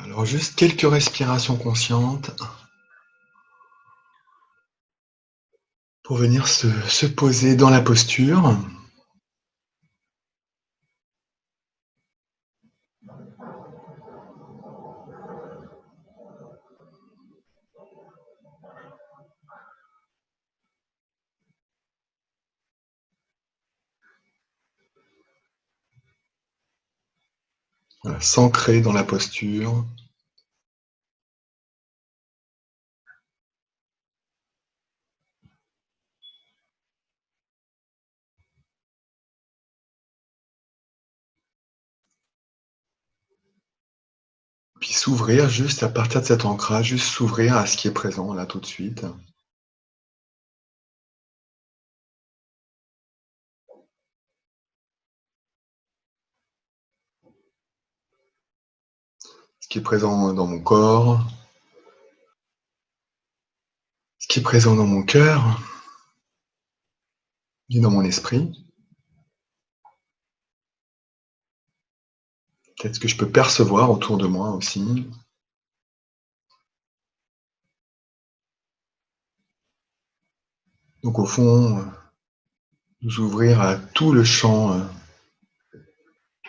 Alors juste quelques respirations conscientes pour venir se poser dans la posture. Voilà, s'ancrer dans la posture. Puis s'ouvrir juste à partir de cet ancrage, juste s'ouvrir à ce qui est présent là tout de suite. Ce qui est présent dans mon corps, ce qui est présent dans mon cœur et dans mon esprit. Peut-être ce que je peux percevoir autour de moi aussi. Donc au fond, nous ouvrir à tout le champ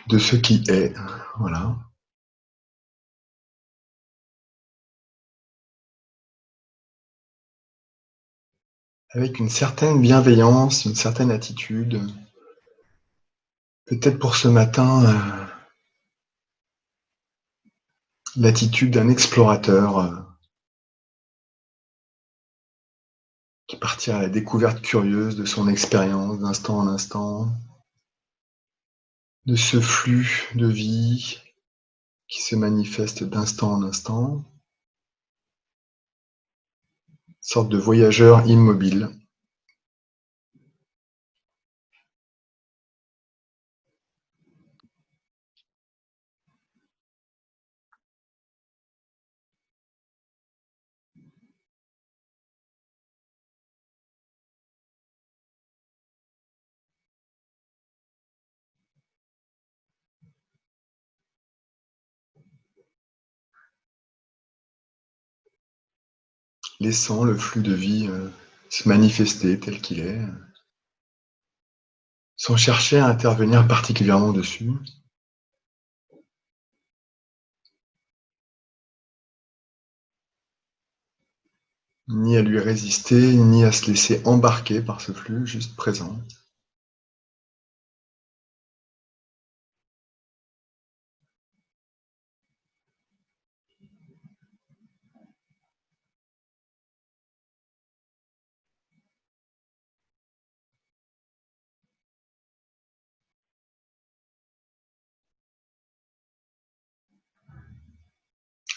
de ce qui est. Voilà. Avec une certaine bienveillance, une certaine attitude. Peut-être pour ce matin, l'attitude d'un explorateur qui partira à la découverte curieuse de son expérience d'instant en instant, de ce flux de vie qui se manifeste d'instant en instant, une sorte de voyageur immobile. Laissant le flux de vie se manifester tel qu'il est, sans chercher à intervenir particulièrement dessus. Ni à lui résister, ni à se laisser embarquer par ce flux, juste présent.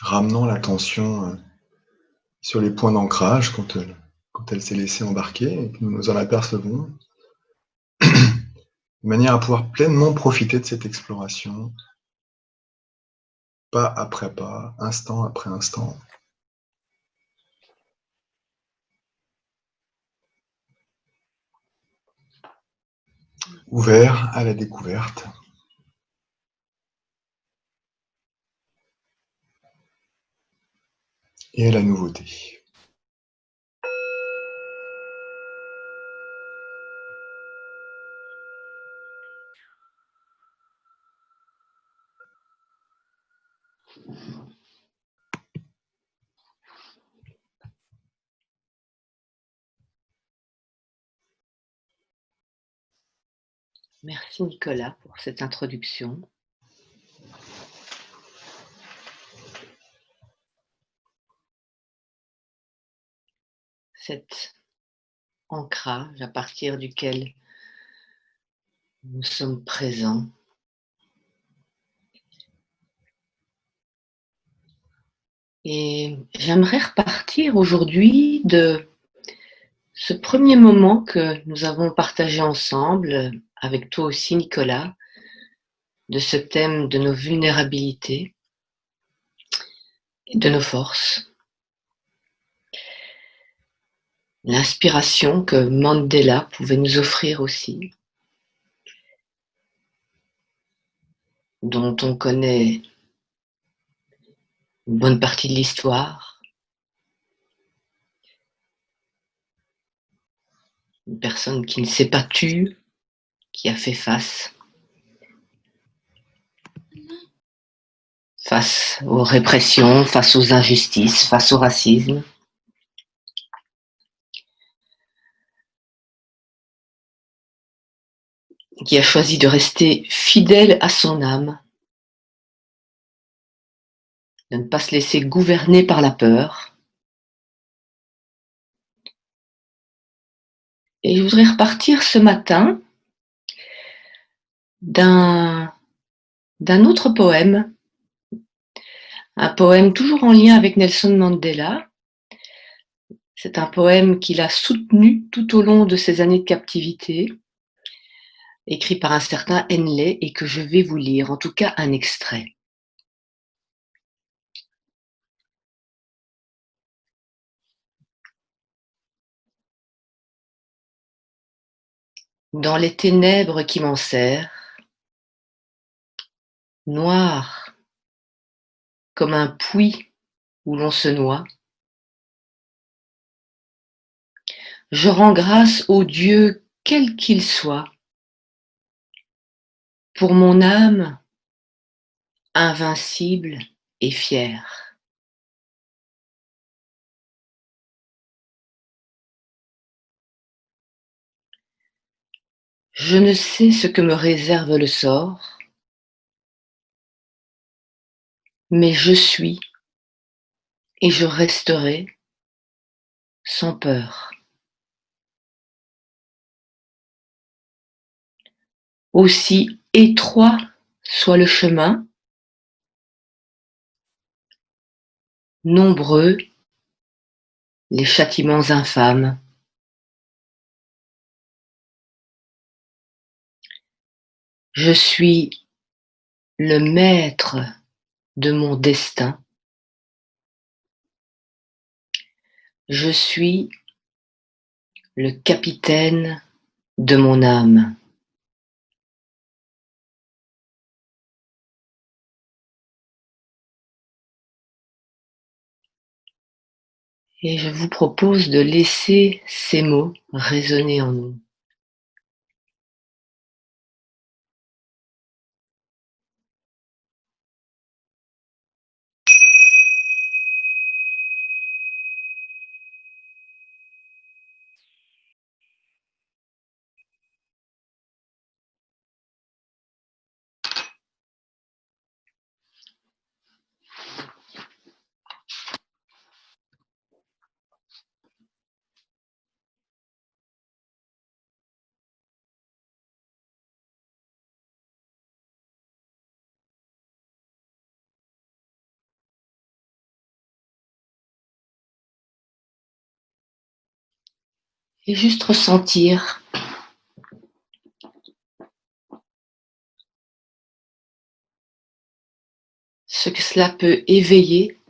Ramenant l'attention sur les points d'ancrage quand elle s'est laissée embarquer et que nous nous en apercevons, de manière à pouvoir pleinement profiter de cette exploration, pas après pas, instant après instant. Ouvert à la découverte. Et à la nouveauté. Merci Nicolas pour cette introduction. Cet ancrage à partir duquel nous sommes présents. Et j'aimerais repartir aujourd'hui de ce premier moment que nous avons partagé ensemble, avec toi aussi Nicolas, de ce thème de nos vulnérabilités et de nos forces. L'inspiration que Mandela pouvait nous offrir aussi, dont on connaît une bonne partie de l'histoire, une personne qui ne s'est pas tue, qui a fait face aux répressions, face aux injustices, face au racisme. Qui a choisi de rester fidèle à son âme, de ne pas se laisser gouverner par la peur. Et je voudrais repartir ce matin d'un autre poème, un poème toujours en lien avec Nelson Mandela. C'est un poème qu'il a soutenu tout au long de ses années de captivité, écrit par un certain Henley et que je vais vous lire, en tout cas un extrait. Dans les ténèbres qui m'enserrent, noir comme un puits où l'on se noie, je rends grâce au Dieu quel qu'il soit, pour mon âme invincible et fière. Je ne sais ce que me réserve le sort, mais je suis et je resterai sans peur. Aussi étroit soit le chemin, nombreux les châtiments infâmes. Je suis le maître de mon destin. Je suis le capitaine de mon âme. Et je vous propose de laisser ces mots résonner en nous. Et juste ressentir ce que cela peut éveiller,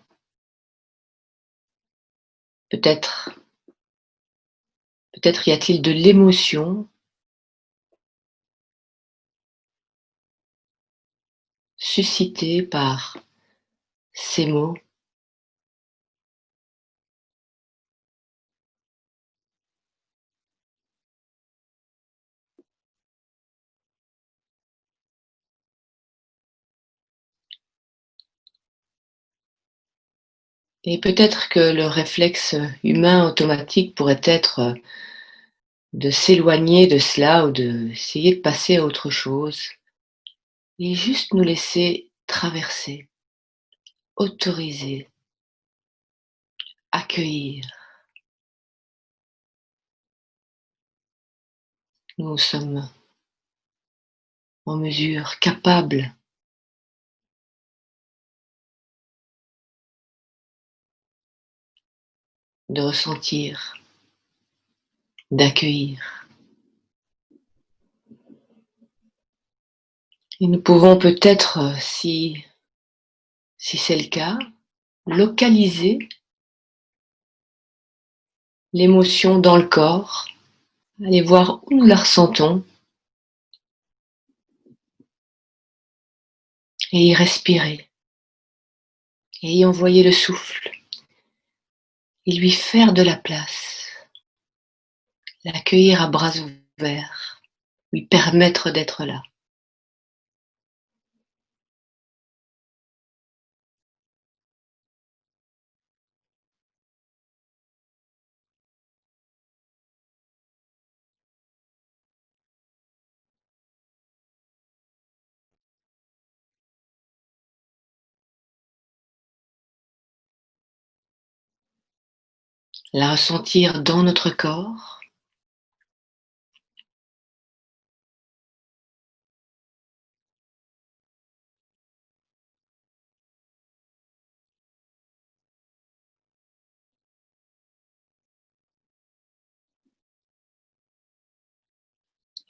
peut-être y a-t-il de l'émotion suscitée par ces mots. Et peut-être que le réflexe humain automatique pourrait être de s'éloigner de cela ou d'essayer de passer à autre chose et juste nous laisser traverser, autoriser, accueillir. Nous sommes en mesure, capables de ressentir, d'accueillir. Et nous pouvons peut-être, si c'est le cas, localiser l'émotion dans le corps, aller voir où nous la ressentons et y respirer et y envoyer le souffle et lui faire de la place, l'accueillir à bras ouverts, lui permettre d'être là. La ressentir dans notre corps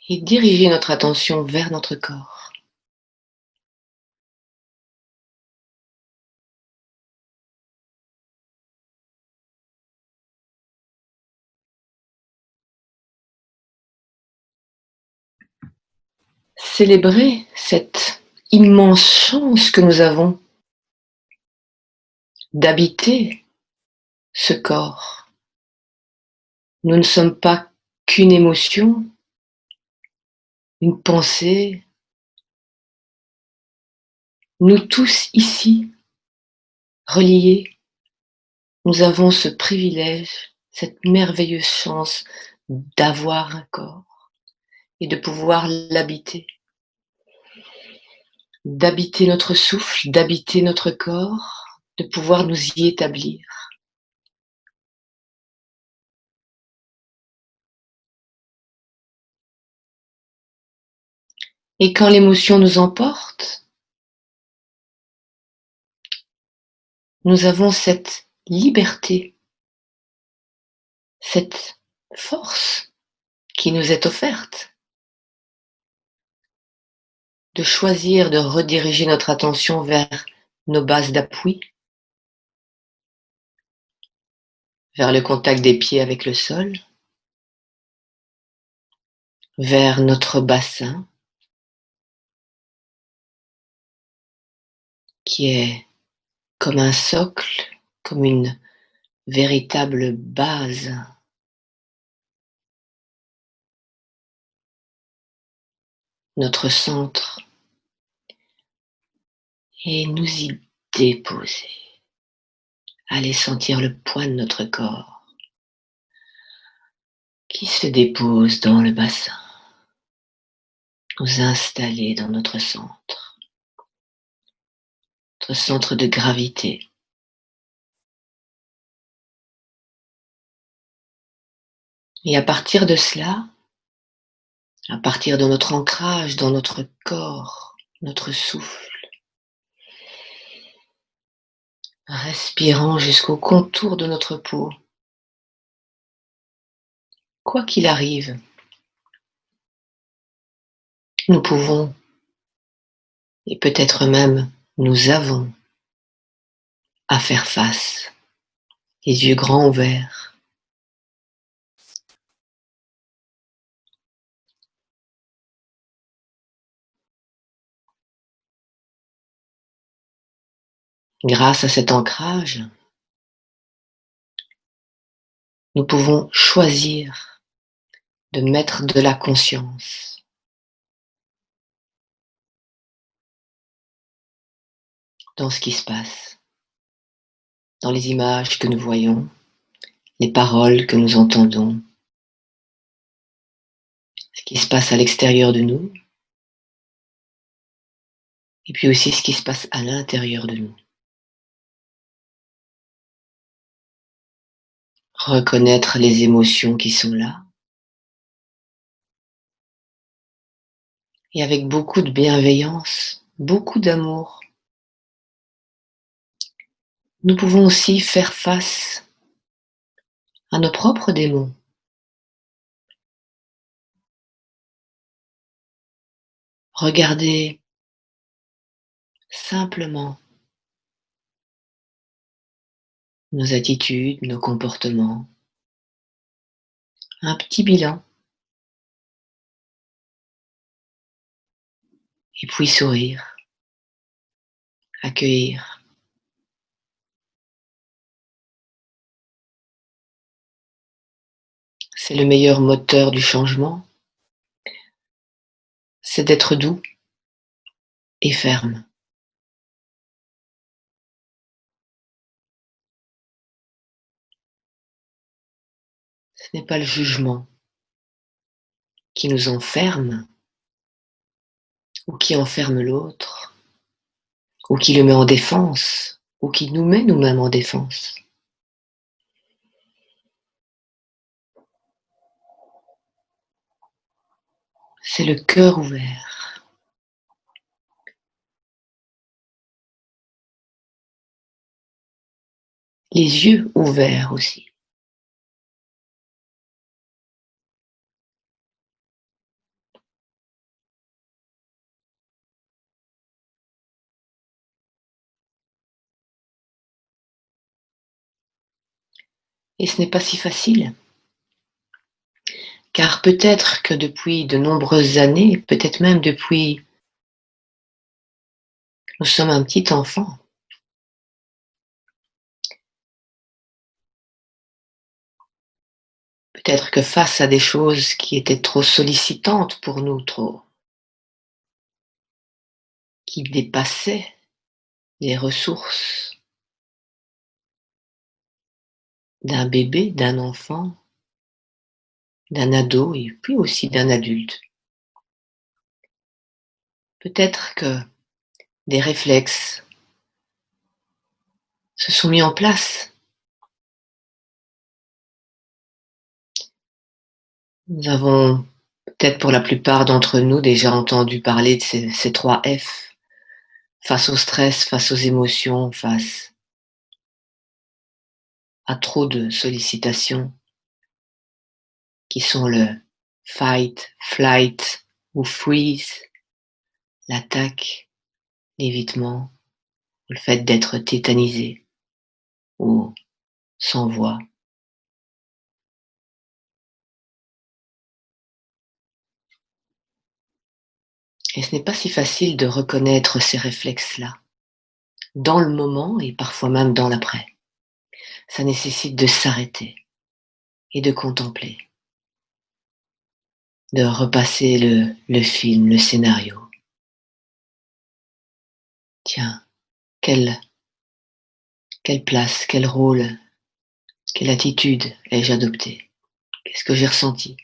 et diriger notre attention vers notre corps. Célébrer cette immense chance que nous avons d'habiter ce corps. Nous ne sommes pas qu'une émotion, une pensée. Nous tous ici, reliés, nous avons ce privilège, cette merveilleuse chance d'avoir un corps et de pouvoir l'habiter. D'habiter notre souffle, d'habiter notre corps, de pouvoir nous y établir. Et quand l'émotion nous emporte, nous avons cette liberté, cette force qui nous est offerte de choisir de rediriger notre attention vers nos bases d'appui, vers le contact des pieds avec le sol, vers notre bassin qui est comme un socle, comme une véritable base. Notre centre, et nous y déposer. Aller sentir le poids de notre corps qui se dépose dans le bassin. Nous installer dans notre centre de gravité. Et à partir de cela, à partir de notre ancrage dans notre corps, notre souffle, respirant jusqu'au contour de notre peau, quoi qu'il arrive, nous pouvons, et peut-être même nous avons, à faire face, les yeux grands ouverts. Grâce à cet ancrage, nous pouvons choisir de mettre de la conscience dans ce qui se passe, dans les images que nous voyons, les paroles que nous entendons, ce qui se passe à l'extérieur de nous, et puis aussi ce qui se passe à l'intérieur de nous. Reconnaître les émotions qui sont là, et avec beaucoup de bienveillance, beaucoup d'amour, nous pouvons aussi faire face à nos propres démons. Regarder simplement nos attitudes, nos comportements, un petit bilan, et puis sourire, accueillir, c'est le meilleur moteur du changement, c'est d'être doux et ferme. Ce n'est pas le jugement qui nous enferme ou qui enferme l'autre ou qui le met en défense ou qui nous met nous-mêmes en défense. C'est le cœur ouvert. Les yeux ouverts aussi. Et ce n'est pas si facile, car peut-être que depuis de nombreuses années, peut-être même depuis nous sommes un petit enfant, peut-être que face à des choses qui étaient trop sollicitantes pour nous, qui dépassaient les ressources d'un bébé, d'un enfant, d'un ado et puis aussi d'un adulte. Peut-être que des réflexes se sont mis en place. Nous avons peut-être pour la plupart d'entre nous déjà entendu parler de ces 3 F, face au stress, face aux émotions, face à trop de sollicitations, qui sont le fight, flight ou freeze, l'attaque, l'évitement, le fait d'être tétanisé ou sans voix. Et ce n'est pas si facile de reconnaître ces réflexes-là, dans le moment et parfois même dans l'après. Ça nécessite de s'arrêter et de contempler, de repasser le film, le scénario. Tiens, quelle place, quel rôle, quelle attitude ai-je adoptée? Qu'est-ce que j'ai ressenti?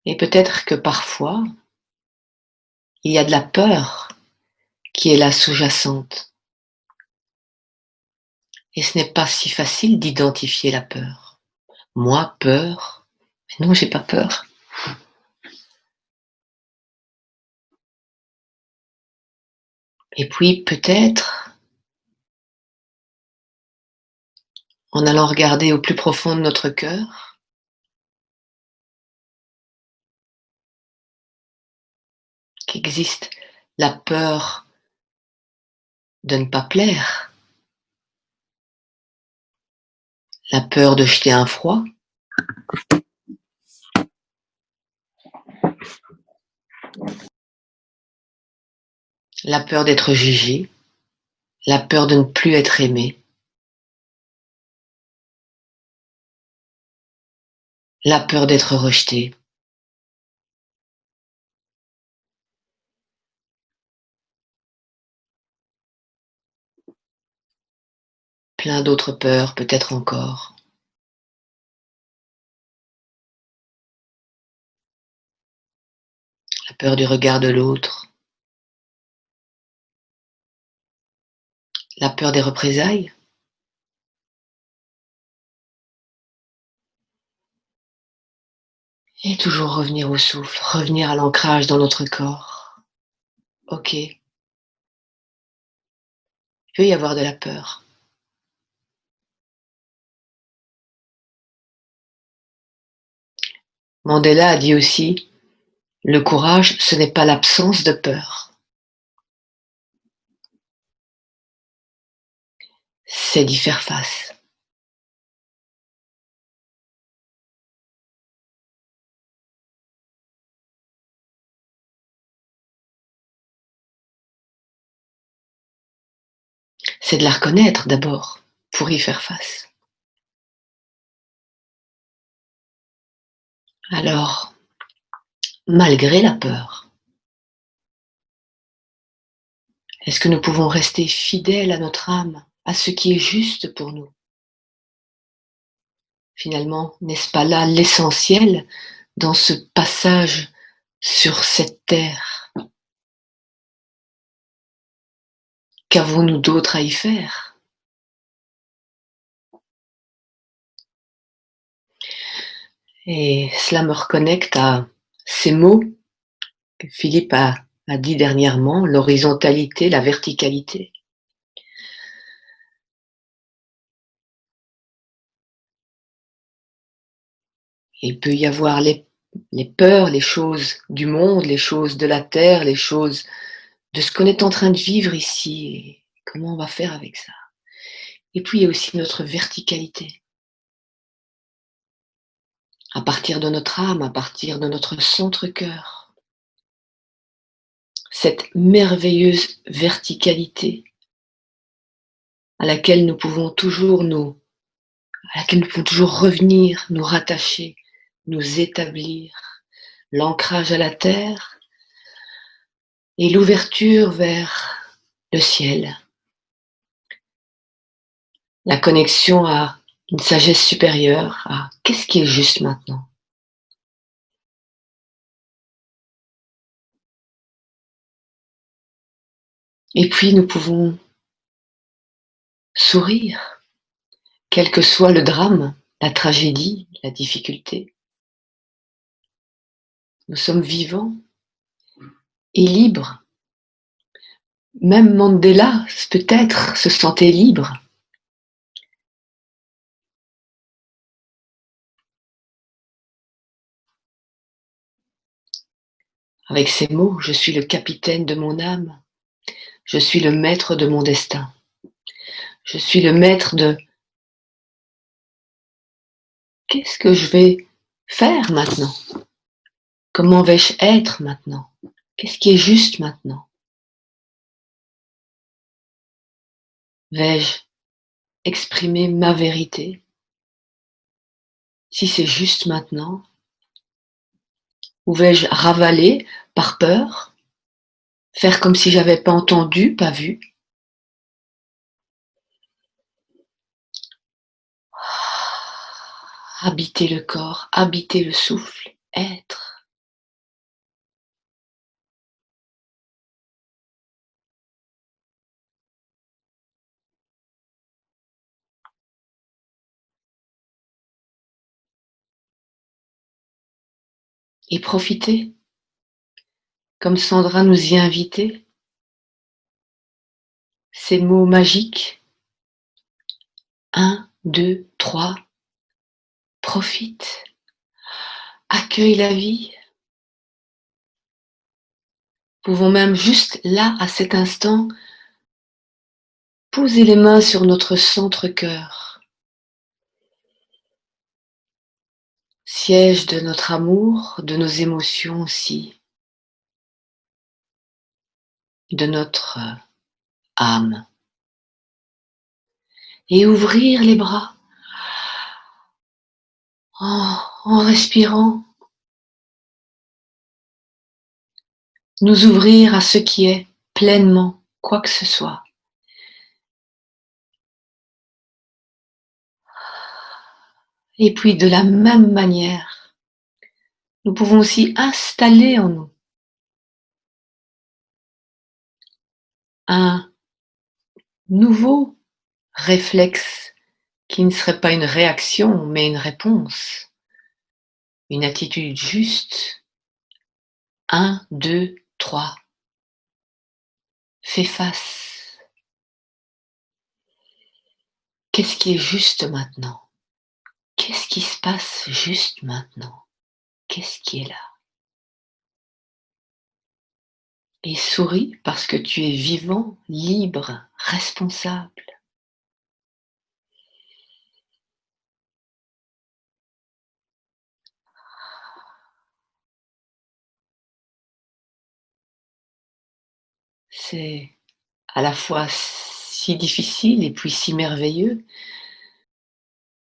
Et peut-être que parfois, il y a de la peur qui est là sous-jacente. Et ce n'est pas si facile d'identifier la peur. Moi, peur? Mais non, j'ai pas peur. Et puis peut-être, en allant regarder au plus profond de notre cœur, qu'existe la peur de ne pas plaire, la peur de jeter un froid, la peur d'être jugé, la peur de ne plus être aimé, la peur d'être rejeté. Plein d'autres peurs peut-être encore. La peur du regard de l'autre, la peur des représailles, et toujours revenir au souffle, revenir à l'ancrage dans notre corps. Ok, il peut y avoir de la peur. Mandela a dit aussi, le courage, ce n'est pas l'absence de peur, c'est d'y faire face. c'est de la reconnaître d'abord pour y faire face. Alors, malgré la peur, est-ce que nous pouvons rester fidèles à notre âme, à ce qui est juste pour nous? Finalement, n'est-ce pas là l'essentiel dans ce passage sur cette terre? Qu'avons-nous d'autre à y faire? Et cela me reconnecte à ces mots que Philippe a dit dernièrement, l'horizontalité, la verticalité. Il peut y avoir les peurs, les choses du monde, les choses de la terre, les choses de ce qu'on est en train de vivre ici et comment on va faire avec ça. Et puis il y a aussi notre verticalité. À partir de notre âme, à partir de notre centre-cœur. Cette merveilleuse verticalité à laquelle nous pouvons toujours revenir, nous rattacher, nous établir. L'ancrage à la terre et l'ouverture vers le ciel. La connexion à une sagesse supérieure, à qu'est-ce qui est juste maintenant. Et puis nous pouvons sourire, quel que soit le drame, la tragédie, la difficulté. Nous sommes vivants et libres. Même Mandela, peut-être, se sentait libre. Avec ces mots, je suis le capitaine de mon âme. Je suis le maître de mon destin. Je suis le maître de qu'est-ce que je vais faire maintenant? Comment vais-je être maintenant? Qu'est-ce qui est juste maintenant? Vais-je exprimer ma vérité? Si c'est juste maintenant? Ou vais-je ravaler par peur? Faire comme si j'avais pas entendu, pas vu? Habiter le corps, habiter le souffle, être. Et profiter, comme Sandra nous y a invités. Ces mots magiques. 1, 2, 3. Profite. Accueille la vie. Pouvons même juste là, à cet instant, poser les mains sur notre centre-cœur, siège de notre amour, de nos émotions aussi, de notre âme. Et ouvrir les bras en respirant, nous ouvrir à ce qui est pleinement, quoi que ce soit. Et puis de la même manière, nous pouvons aussi installer en nous un nouveau réflexe qui ne serait pas une réaction, mais une réponse, une attitude juste. 1, 2, 3. Fais face. Qu'est-ce qui est juste maintenant? Qu'est-ce qui se passe juste maintenant? Qu'est-ce qui est là? Et souris parce que tu es vivant, libre, responsable. C'est à la fois si difficile et puis si merveilleux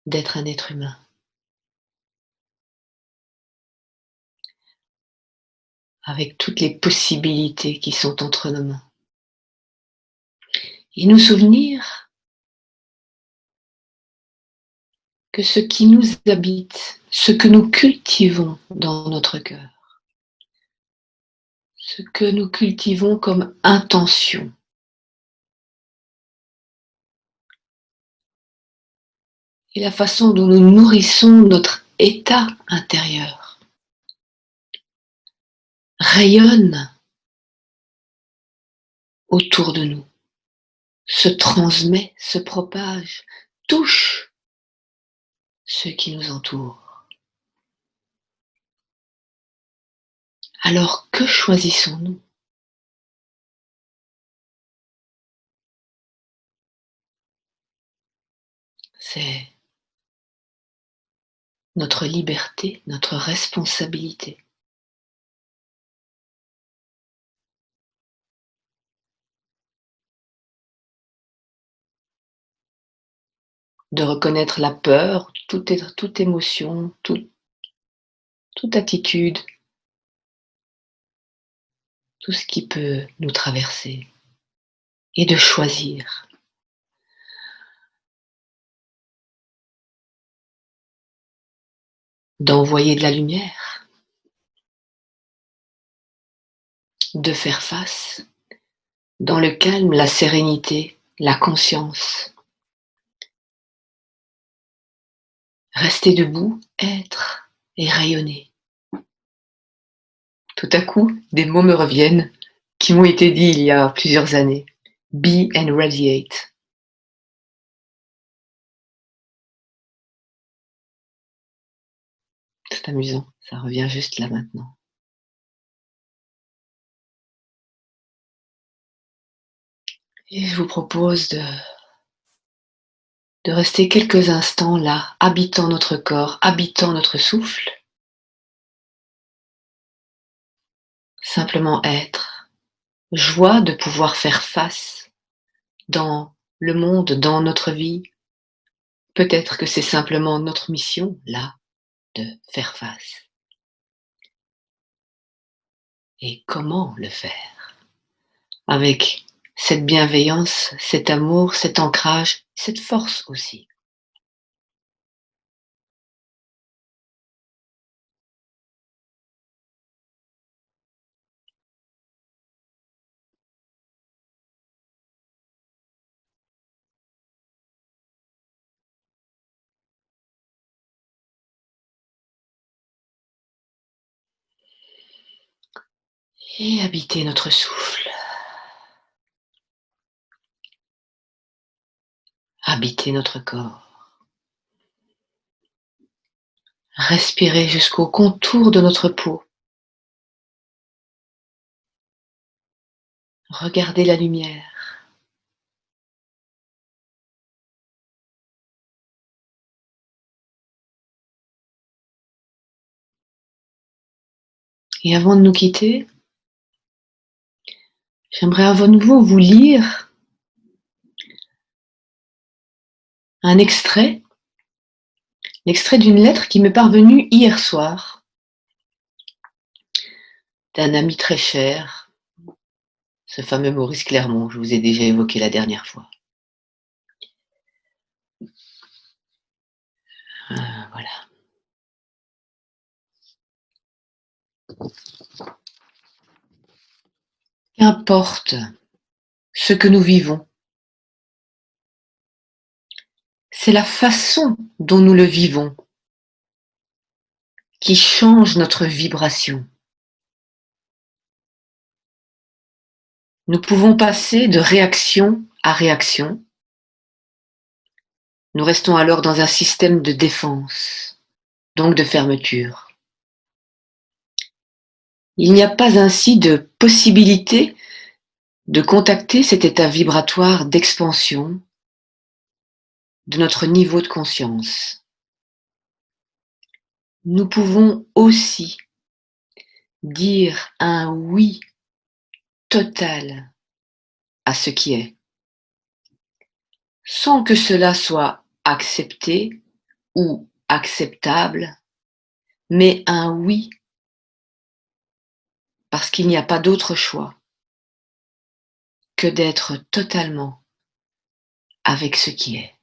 d'être un être humain. Avec toutes les possibilités qui sont entre nos mains. Et nous souvenir que ce qui nous habite, ce que nous cultivons dans notre cœur, ce que nous cultivons comme intention, et la façon dont nous nourrissons notre état intérieur, rayonne autour de nous, se transmet, se propage, touche ceux qui nous entourent. Alors que choisissons-nous? C'est notre liberté, notre responsabilité. De reconnaître la peur, toute émotion, toute attitude, tout ce qui peut nous traverser, et de choisir. D'envoyer de la lumière, de faire face, dans le calme, la sérénité, la conscience. Rester debout, être et rayonner. Tout à coup, des mots me reviennent qui m'ont été dits il y a plusieurs années. Be and radiate. C'est amusant, ça revient juste là maintenant. Et je vous propose de rester quelques instants là, habitant notre corps, habitant notre souffle. Simplement être. Joie de pouvoir faire face dans le monde, dans notre vie. Peut-être que c'est simplement notre mission, là, de faire face. Et comment le faire? Avec cette bienveillance, cet amour, cet ancrage, cette force aussi. Et habiter notre souffle. Habiter notre corps. Respirer jusqu'au contour de notre peau. Regardez la lumière. Et avant de nous quitter, j'aimerais à nouveau vous lire un extrait, l'extrait d'une lettre qui m'est parvenue hier soir d'un ami très cher, ce fameux Maurice Clermont, je vous ai déjà évoqué la dernière fois. Voilà. Qu'importe ce que nous vivons, c'est la façon dont nous le vivons qui change notre vibration. Nous pouvons passer de réaction à réaction. Nous restons alors dans un système de défense, donc de fermeture. Il n'y a pas ainsi de possibilité de contacter cet état vibratoire d'expansion de notre niveau de conscience. Nous pouvons aussi dire un oui total à ce qui est. sans que cela soit accepté ou acceptable, mais un oui, parce qu'il n'y a pas d'autre choix que d'être totalement avec ce qui est.